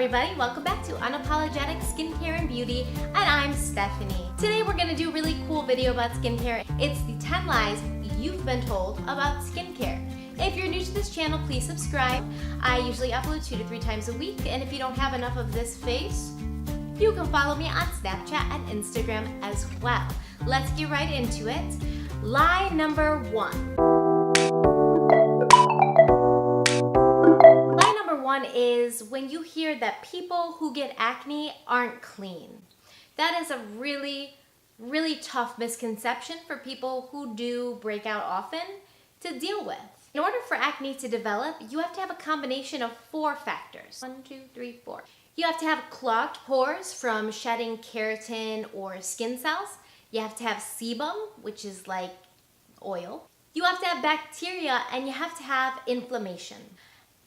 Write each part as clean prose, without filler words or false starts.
everybody, welcome back to Unapologetic Skincare and Beauty, and I'm Stephanie. Today we're going to do a really cool video about skincare. It's the 10 lies you've been told about skincare. If you're new to this channel, please subscribe. I usually upload 2 to 3 times a week, and if you don't have enough of this face, you can follow me on Snapchat and Instagram as well. Let's get right into it. Lie number 1. Lie number 1 is when you hear that people who get acne aren't clean. That is a really tough misconception for people who do break out often to deal with. In order for acne to develop, you have to have a combination of 4 factors. 1, 2, 3, 4. You have to have clogged pores from shedding keratin or skin cells. You have to have sebum, which is like oil. You have to have bacteria, and you have to have inflammation.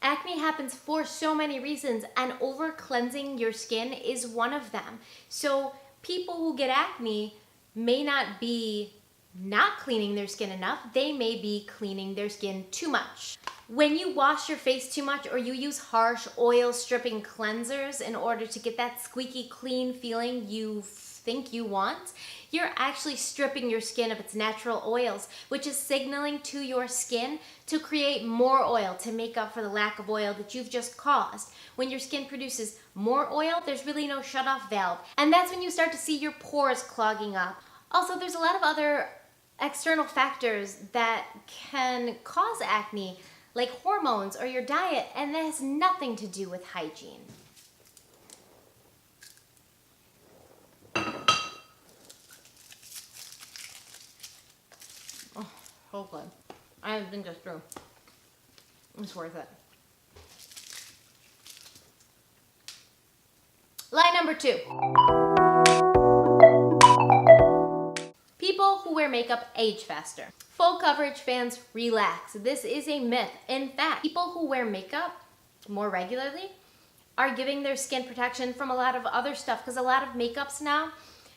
Acne happens for so many reasons, and over cleansing your skin is one of them. So people who get acne may not be not cleaning their skin enough, they may be cleaning their skin too much. When you wash your face too much or you use harsh oil stripping cleansers in order to get that squeaky clean feeling you think you want, you're actually stripping your skin of its natural oils, which is signaling to your skin to create more oil to make up for the lack of oil that you've just caused. When your skin produces more oil, there's really no shutoff valve, and that's when you start to see your pores clogging up. Also, there's a lot of other external factors that can cause acne, like hormones or your diet, and that has nothing to do with hygiene. Oh, hold on. I haven't think this through. It's worth it. Lie number 2. People who wear makeup age faster. Full coverage fans, relax. This is a myth. In fact, people who wear makeup more regularly are giving their skin protection from a lot of other stuff, because a lot of makeups now,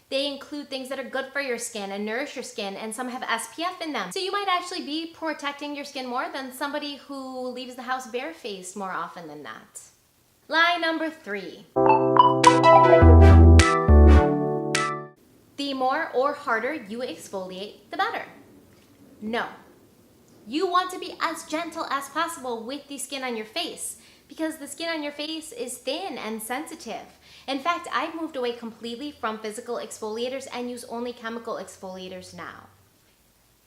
they include things that are good for your skin and nourish your skin, and some have SPF in them. So you might actually be protecting your skin more than somebody who leaves the house barefaced more often than not. Lie number 3. The more or harder you exfoliate, the better. No. You want to be as gentle as possible with the skin on your face, because the skin on your face is thin and sensitive. In fact, I've moved away completely from physical exfoliators and use only chemical exfoliators now.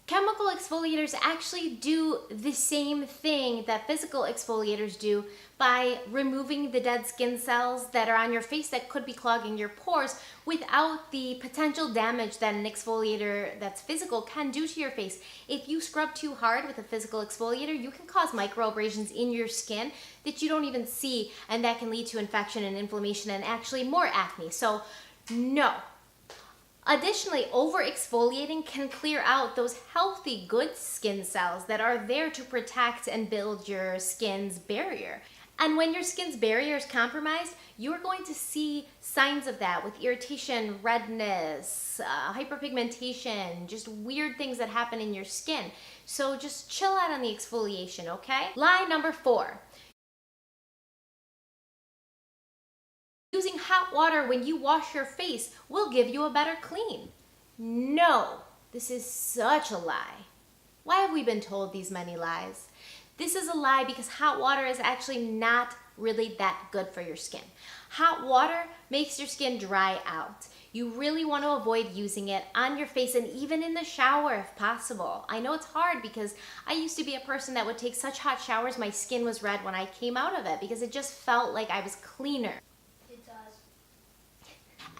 Chemical exfoliators actually do the same thing that physical exfoliators do by removing the dead skin cells that are on your face that could be clogging your pores without the potential damage that an exfoliator that's physical can do to your face. If you scrub too hard with a physical exfoliator, you can cause microabrasions in your skin that you don't even see, and that can lead to infection and inflammation and actually more acne. So no. Additionally, over-exfoliating can clear out those healthy, good skin cells that are there to protect and build your skin's barrier. And when your skin's barrier is compromised, you're going to see signs of that with irritation, redness, hyperpigmentation, just weird things that happen in your skin. So just chill out on the exfoliation, okay? Lie number 4. Using hot water when you wash your face will give you a better clean. No, this is such a lie. Why have we been told these many lies? This is a lie because hot water is actually not really that good for your skin. Hot water makes your skin dry out. You really want to avoid using it on your face and even in the shower if possible. I know it's hard because I used to be a person that would take such hot showers my skin was red when I came out of it because it just felt like I was cleaner.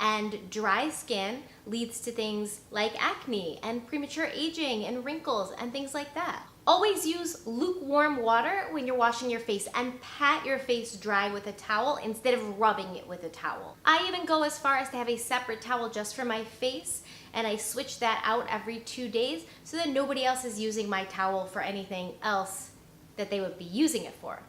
And dry skin leads to things like acne and premature aging and wrinkles and things like that. Always use lukewarm water when you're washing your face and pat your face dry with a towel instead of rubbing it with a towel. I even go as far as to have a separate towel just for my face, and I switch that out every 2 days so that nobody else is using my towel for anything else that they would be using it for.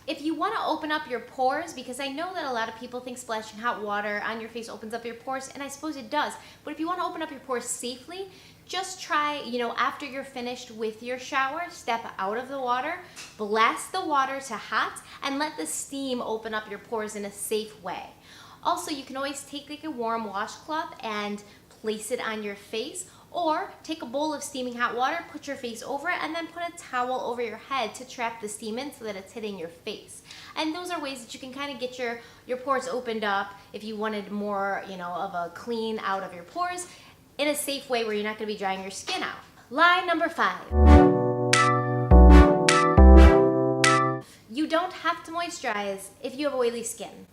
If you want to open up your pores, because I know that a lot of people think splashing hot water on your face opens up your pores, and I suppose it does, but if you want to open up your pores safely, just try, after you're finished with your shower, step out of the water, blast the water to hot, and let the steam open up your pores in a safe way. Also, you can always take like a warm washcloth and place it on your face, or take a bowl of steaming hot water, put your face over it, and then put a towel over your head to trap the steam in so that it's hitting your face. And those are ways that you can kind of get your pores opened up if you wanted more, of a clean out of your pores in a safe way where you're not going to be drying your skin out. Lie number 5. You don't have to moisturize if you have oily skin.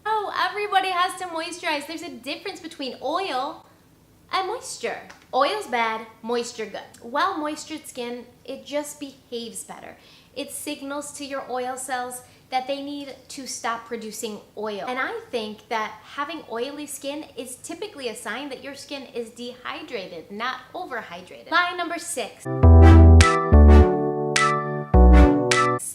Oh, everybody has to moisturize. There's a difference between oil and moisture. Oil's bad, moisture good. Well moistured skin, it just behaves better. It signals to your oil cells that they need to stop producing oil. And I think that having oily skin is typically a sign that your skin is dehydrated, not overhydrated. Lie number 6.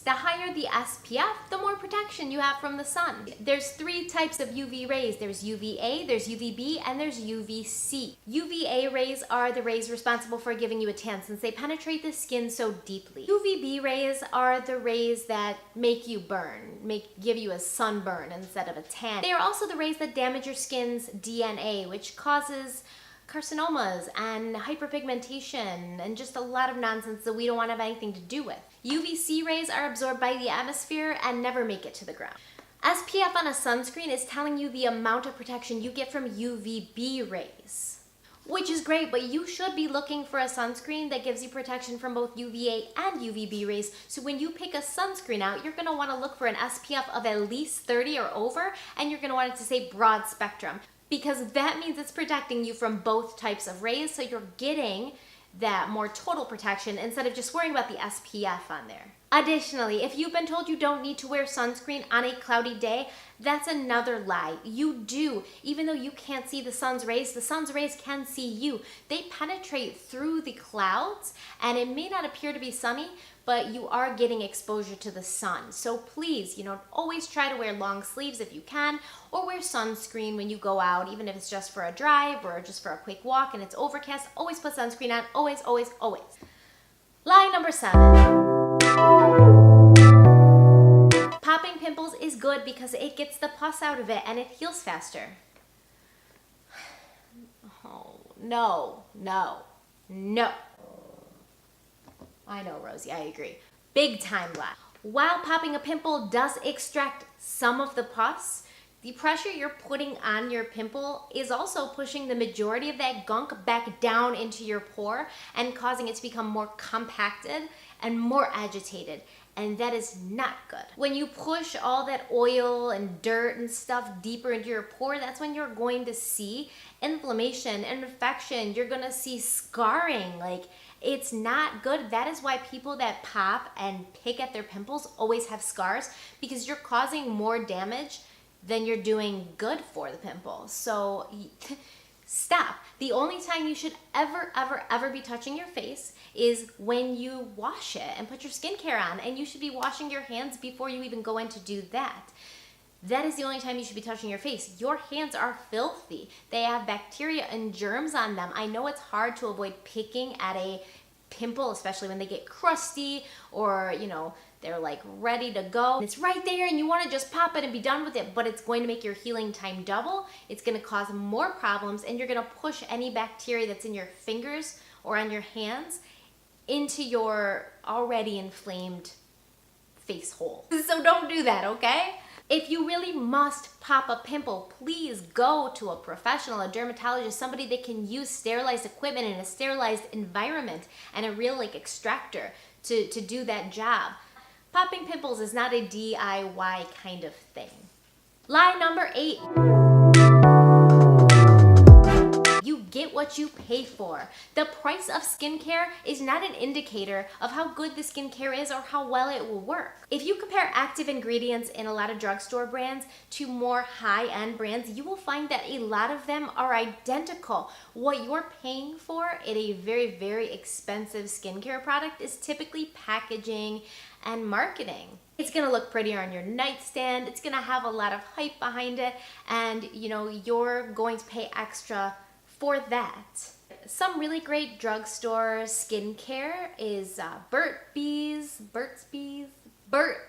The higher the SPF, the more protection you have from the sun. There's 3 types of UV rays. There's UVA, there's UVB, and there's UVC. UVA rays are the rays responsible for giving you a tan since they penetrate the skin so deeply. UVB rays are the rays that make you burn, give you a sunburn instead of a tan. They are also the rays that damage your skin's DNA, which causes carcinomas and hyperpigmentation and just a lot of nonsense that we don't want to have anything to do with. UVC rays are absorbed by the atmosphere and never make it to the ground. SPF on a sunscreen is telling you the amount of protection you get from UVB rays, which is great, but you should be looking for a sunscreen that gives you protection from both UVA and UVB rays. So when you pick a sunscreen out, you're going to want to look for an SPF of at least 30 or over, and you're going to want it to say broad spectrum, because that means it's protecting you from both types of rays, so you're getting that more total protection instead of just worrying about the SPF on there. Additionally, if you've been told you don't need to wear sunscreen on a cloudy day, that's another lie. You do. Even though you can't see the sun's rays can see you. They penetrate through the clouds, and it may not appear to be sunny, but you are getting exposure to the sun. So please, always try to wear long sleeves if you can, or wear sunscreen when you go out, even if it's just for a drive or just for a quick walk and it's overcast. Always put sunscreen on. Always, always, always. Lie number 7. Popping pimples is good because it gets the pus out of it and it heals faster. Oh, no. I know, Rosie, I agree. Big time lie. While popping a pimple does extract some of the pus, the pressure you're putting on your pimple is also pushing the majority of that gunk back down into your pore and causing it to become more compacted and more agitated. And that is not good. When you push all that oil and dirt and stuff deeper into your pore, that's when you're going to see inflammation and infection. You're gonna see scarring. It's not good. That is why people that pop and pick at their pimples always have scars, because you're causing more damage than you're doing good for the pimple. So stop. The only time you should ever be touching your face is when you wash it and put your skincare on, and you should be washing your hands before you even go in to do that. That is the only time you should be touching your face. Your hands are filthy. They have bacteria and germs on them. I know it's hard to avoid picking at a pimple, especially when they get crusty or, they're ready to go. It's right there and you want to just pop it and be done with it, but it's going to make your healing time double. It's going to cause more problems, and you're going to push any bacteria that's in your fingers or on your hands into your already inflamed face hole. So don't do that, okay? If you really must pop a pimple, please go to a professional, a dermatologist, somebody that can use sterilized equipment in a sterilized environment and a real extractor to do that job. Popping pimples is not a DIY kind of thing. Lie number 8. You get what you pay for. The price of skincare is not an indicator of how good the skincare is or how well it will work. If you compare active ingredients in a lot of drugstore brands to more high-end brands, you will find that a lot of them are identical. What you're paying for in a very, very expensive skincare product is typically packaging and marketing. It's gonna look prettier on your nightstand, it's gonna have a lot of hype behind it, and you're going to pay extra for that. some really great drugstore skincare is Burt's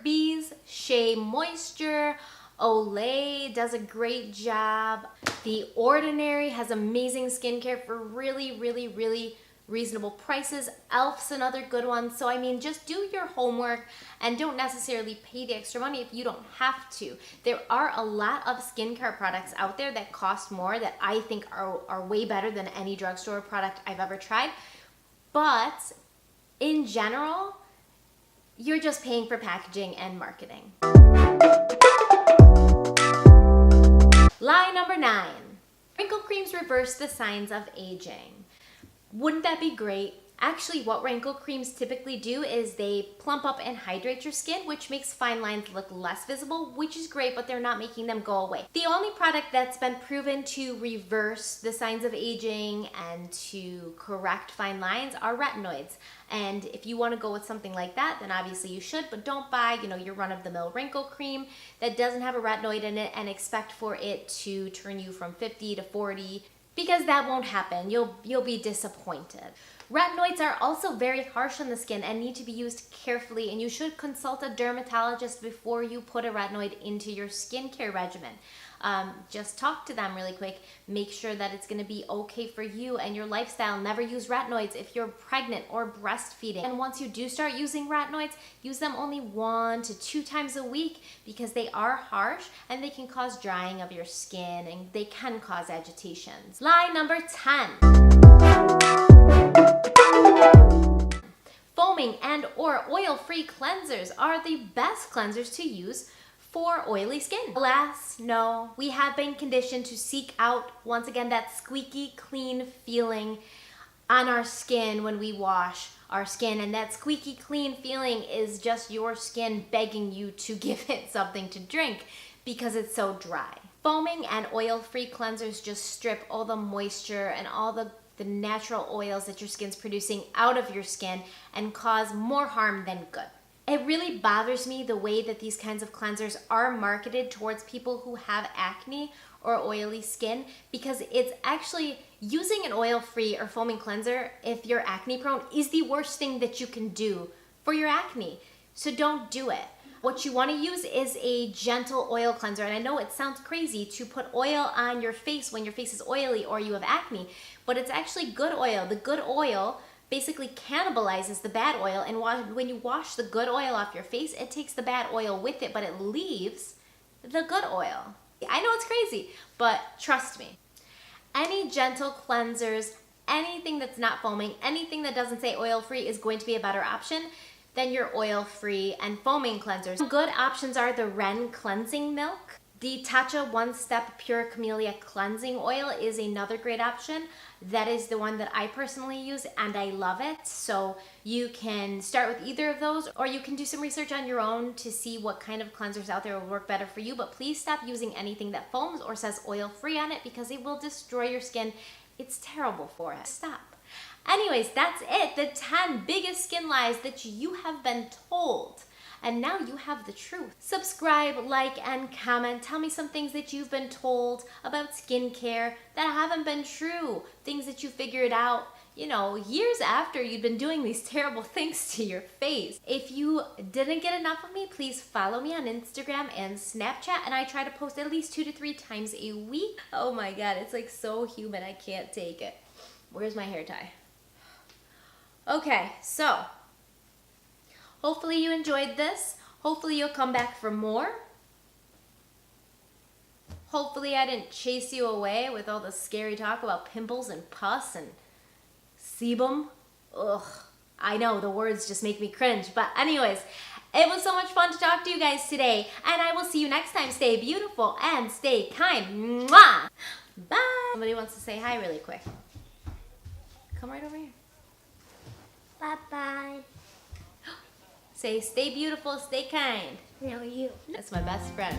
Bees, Shea Moisture, Olay does a great job. The Ordinary has amazing skincare for really, really, really reasonable prices. Elf's another good one. So I mean, just do your homework and don't necessarily pay the extra money if you don't have to. There are a lot of skincare products out there that cost more that I think are way better than any drugstore product I've ever tried. But in general, you're just paying for packaging and marketing. Lie number 9. Wrinkle creams reverse the signs of aging. Wouldn't that be great? Actually, what wrinkle creams typically do is they plump up and hydrate your skin, which makes fine lines look less visible, which is great, but they're not making them go away. The only product that's been proven to reverse the signs of aging and to correct fine lines are retinoids. And if you want to go with something like that, then obviously you should, but don't buy, your run-of-the-mill wrinkle cream that doesn't have a retinoid in it and expect for it to turn you from 50 to 40, because that won't happen. You'll be disappointed. Retinoids are also very harsh on the skin and need to be used carefully, and you should consult a dermatologist before you put a retinoid into your skincare regimen. Just talk to them really quick. Make sure that it's going to be okay for you and your lifestyle. Never use retinoids if you're pregnant or breastfeeding. And once you do start using retinoids, use them only 1 to 2 times a week because they are harsh and they can cause drying of your skin and they can cause agitations. Lie number 10. Foaming and or oil-free cleansers are the best cleansers to use for oily skin. Alas, no, we have been conditioned to seek out, once again, that squeaky clean feeling on our skin when we wash our skin, and that squeaky clean feeling is just your skin begging you to give it something to drink because it's so dry. Foaming and oil-free cleansers just strip all the moisture and all the natural oils that your skin's producing out of your skin and cause more harm than good. It really bothers me the way that these kinds of cleansers are marketed towards people who have acne or oily skin, because it's actually using an oil-free or foaming cleanser if you're acne prone is the worst thing that you can do for your acne. So don't do it. What you want to use is a gentle oil cleanser. And I know it sounds crazy to put oil on your face when your face is oily or you have acne, but it's actually good oil. The good oil basically cannibalizes the bad oil, and when you wash the good oil off your face, it takes the bad oil with it, but it leaves the good oil. I know it's crazy, but trust me. Any gentle cleansers, anything that's not foaming, anything that doesn't say oil-free is going to be a better option than your oil-free and foaming cleansers. Some good options are the Ren Cleansing Milk. The Tatcha One Step Pure Camellia Cleansing Oil is another great option. That is the one that I personally use and I love it. So you can start with either of those, or you can do some research on your own to see what kind of cleansers out there will work better for you. But please stop using anything that foams or says oil-free on it because it will destroy your skin. It's terrible for it. Stop. Anyways, that's it. The 10 biggest skin lies that you have been told. And now you have the truth. Subscribe, like, and comment. Tell me some things that you've been told about skincare that haven't been true. Things that you figured out, years after you've been doing these terrible things to your face. If you didn't get enough of me, please follow me on Instagram and Snapchat. And I try to post at least 2 to 3 times a week. Oh my God, it's like so humid. I can't take it. Where's my hair tie? Okay, so hopefully you enjoyed this. Hopefully you'll come back for more. Hopefully I didn't chase you away with all the scary talk about pimples and pus and sebum. Ugh, I know, the words just make me cringe. But anyways, it was so much fun to talk to you guys today. And I will see you next time. Stay beautiful and stay kind. Mwah! Bye! Somebody wants to say hi really quick. Come right over here. Bye-bye. Say, stay beautiful, stay kind. No, you. That's my best friend.